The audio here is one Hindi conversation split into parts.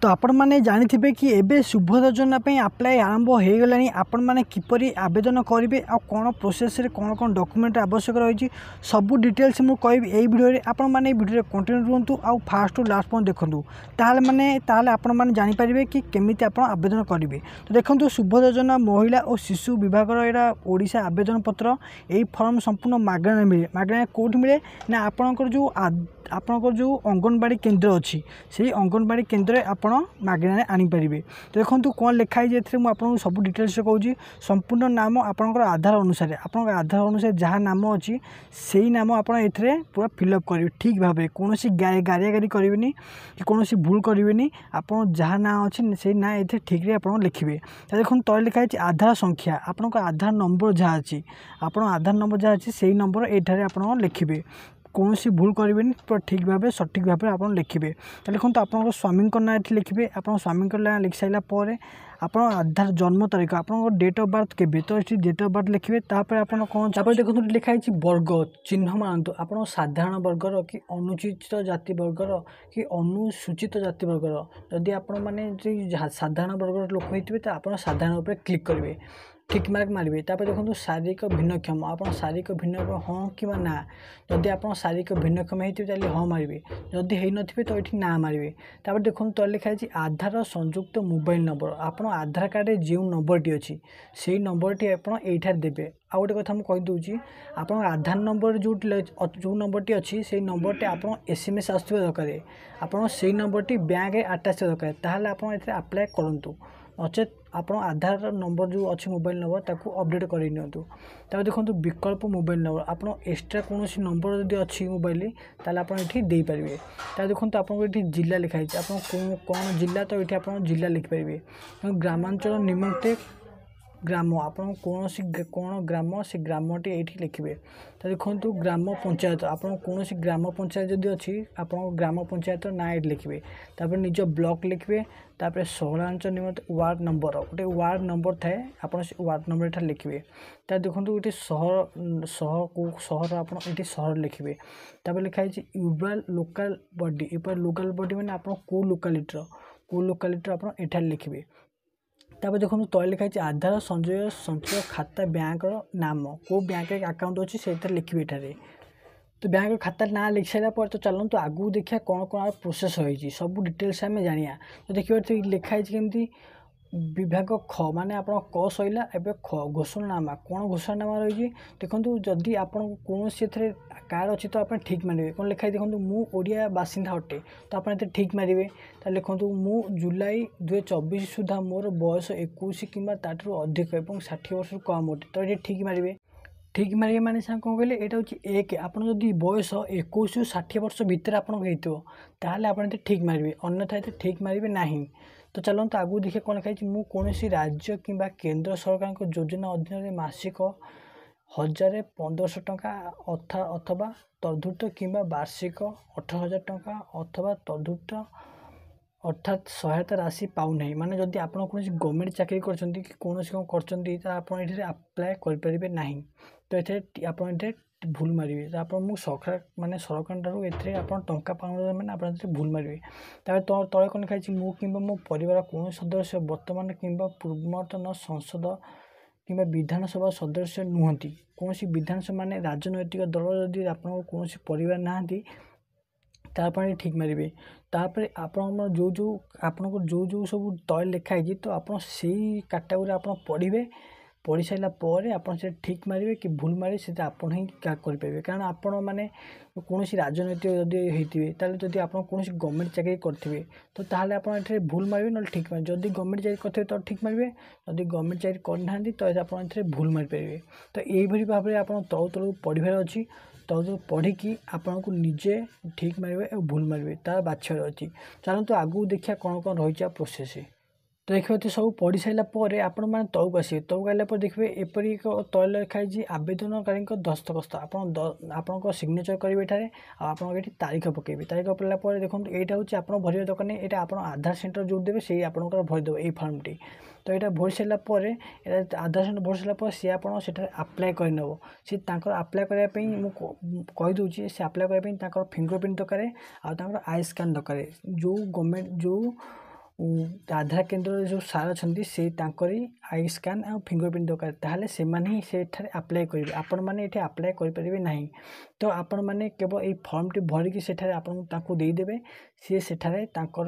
तो आपण मैंने जानी कि एबे शुभ योजना आप्लाय आरंभ हो गला। आपण मैंने किपरि आवेदन करेंगे आ कौन प्रोसेस रे कौन कौन डॉक्यूमेंट आवश्यक रही सब डिटेल्स मुझे कहबी यही वीडियो आपण मैंने वीडियो कंटिन्यू रुहतु आ फास्ट टू लास्ट पॉइंट देखूँ ताले आपण मैंने जानीपारे कि केमी आप आवेदन करेंगे। तो देखो शुभ योजना महिला और शिशु विभाग यहाँ ओडिशा आवेदन पत्र यही फॉर्म संपूर्ण मागणा मिले। मागणा कौट मिले ना आपणकर जो अंगनवाड़ी केन्द्र अच्छी से अंगनवाड़ी केन्द्र आपण मागणा आनीपारे। तो देखो कौन लिखाई मुझे सब डिटेल्स कहूँ। संपूर्ण नाम आपंकर आधार अनुसार आधार अनुसार जहाँ नाम अच्छी से ही नाम आप पूरा फिलअप करेंगे ठीक भाव में। कौन गारियागारी करेंगे कि कौन भूल करेंगे। आप जहाँ ना अच्छी से ना ये ठीक है आप लिखे। देखो तले लिखाई आधार संख्या आपंक आधार नंबर जहाँ अच्छी आप आधार नंबर जहाँ अच्छी से नंबर ये आप लिखे। कौन सी भूल करेंगे पूरा ठीक भाव सठिक भाव में आप लिखे। तो देखो आप स्वामी ना ये लिखे। आप स्वामी ना लिखि सारापर आप आधार जन्म तारीख आप डेट ऑफ बर्थ के तो ये डेट ऑफ बर्थ लिखे। आप कौन देखो लिखाई वर्ग चिन्ह मानतु आप साधारण वर्गर कि अनुचित जाति वर्गर कि अनुसूचित जाति वर्गर। जदि आप साधारण वर्गर लोक होते तो आप साधारण उपर क्लिक करेंगे ठीक मार्क मारे। देखो शारीरिक भिन्नक्षम आप शारीरिक भिन्नक्षम हाँ कि ना। जदि आप शारीरिक भिन्नक्षम होते हाँ मारे जदि हो नी तो ये ना मारे। देखो तो लिखाई आधार संयुक्त मोबाइल नंबर आप आधार कार्ड जो नंबरटी अच्छी से नंबरटी आप देवे। आ गोटे कथा मुझे कहीदे आप आधार नंबर जो नंबरटी अच्छी से नंबरटी आप SMS आसुवा दरकार आप से नंबरटी बैंक आटाच दरकार ताहले आप अप्लाई करूँ। नचेत आप आधार नंबर जो अच्छी मोबाइल नंबर ताको अपडेट कर नियंतु। तब देखो विकल्प मोबाइल नंबर आप एक्सट्रा कौन नंबर जब अच्छी मोबाइल ताले आप ये दे पारे। तब देखो आपको ये जिला लिखाई आप कौन जिला तो ये आप जिला लिखिपारे। ग्रामांचल निमंते ग्राम आप कौन ग्राम से ग्रामटी ये लिखे। तो देखो ग्राम पंचायत आप कौन ग्राम पंचायत जदि अच्छी आप ग्राम पंचायत ना ये लिखे। तापर निज ब्लॉक लिखे। तापर सहरांचल निमंते वार्ड नंबर गोटे वार्ड नंबर थाए आप वार्ड नंबर ये लिखे। तब देखो ये सहर आप सहर लिखे। तापर लिखाई यूरल लोकाल बॉडी ये लोकाल बॉडी मैंने आप लोकालिटर आप ये लिखे। तब देखो तले लिखाई आधार संचय खाता बैंक नाम को बैंक अकाउंट अच्छी से लिखे एठारे। तो बैंक खाता ना लिख सारापर तो चलते आगू देखा कौन कौन प्रोसेस होती सब डिटेल्स आम जाना। तो देखिए लिखाई केमती विभाग ख माने आप क सैला एवं ख घोषणानामा कौन घोषणानामा रही। देखो जदि आप कौन से कार्ड अच्छी तो आप ठीक मारे कौन लिखाई। देखो मु ओडिया बासिंदा अटे तो आप ठीक मारे। तो लिखु मु जुलाई 2024 सुधा मोर बयस 21 कि अधिक और 60 वर्ष कम अटे तो ये ठीक मारे। ठीक मारे माने कौन कहले यहाँ हूँ एक आप बयस 21 ରୁ 60 वर्ष भितर आप ठीक मारे अन्यथा ठीक मारे ना। तो चलते आगू देखिए कौन लिखाई मु कौन राज्य कि केंद्र सरकार योजना अधीन मासिक 1500 टंका अथवा तदुर्थ कि वार्षिक 18,000 टंका अथवा तदुर्थ अर्थात सहायता राशि पाऊना। माने जदि आप गवर्नमेंट चाकरी कर कौन कर अप्लाई करें ना तो ये आप भूल मारे। तो आप सरकार माने सरकार ठार ये आप टंका पाऊना मैंने आप भूल मारे। तले कौन लिखाई मु कि मो परिवार कौन सदस्य वर्तमान कि पूर्वतन संसद कि विधानसभा सदस्य नुहति कौन विधानसभा माने राजनैतिक दल जदि आप कौन परिवार नहांती तापर ठीक मारे। तापर आप जो सब तले लिखाई तो आप कैटेगोरी आप पढ़ी सारापर आप ठीक मारे कि भूल मारे से आप ही करेंगे। कारण आपण मैंने कौन राजनैतिक जदि होते जदि आप कौन गवर्नमेंट चाकरी करेंगे तो ताहले आप भूल मारे ना ठीक मारे। जदि गवर्नमेंट चाकरी करते तो ठीक मारे जदि गवर्नमेंट चाकरी करना तो आप भूल मारी पारे। तो यही भाव में आप तलू पढ़ार अच्छी तो पढ़ी आपन को निजे ठीक मारे और भूल मारे तार बाछार अच्छी। चलते आगू देखिए कौन कौन रही प्रोसेस। तो देखिए सब पढ़ी सारापर आपण मैंने तौक आसवे तौक आसापर देखिए एपरी एक तले लिखाई आवेदनकारी दस्तखत आप सिग्नेचर करेंगे ये आप तारीख पकेबे। तारीख पकड़ापर देखो यहाँ हूँ आप भरवा दरकार नहीं ये आप आधार सेंटर जो देवे से आप भरदे ये फर्मटी। तो यहाँ भरी सारापर आधार सेंटर भरी सारापर सी आप आप्लाय करनब सी आप्लाय करने कहीदे से आप्लाय करने फिंगरप्रिंट दरकार आई स्कान दरकार जो गवर्नमेंट जो आधार केन्द्र जो सार अच्छा से आई स्कान आ फिंगरप्रिंट दरकार ताहले से आप्लाय करेंगे आपण मैंने ये आप्लाय करें ना। तो आपण मैंने केवल ये फर्म टी भरिकी सेठारे आपको देदेवे सी सेठारे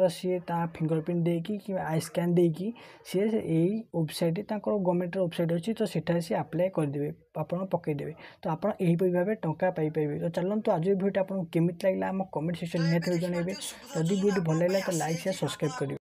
सी फिंगरप्रिंट देकी कि आई स्कान देकी सी यही वेबसाइट गवर्नमेंट वेबसाइट अच्छी तो सेठारे सी आप्लाय करदे आप पकईदेवे। तो आप यहीपरि भाव टंका पाइपर। तो चलते आज भिडियो आपको केमी लगे आम कमेंट सेक्शन निहत जनइबे। जदि भिडियो भल लगा तो लाइक शेयर सब्सक्राइब करेंगे।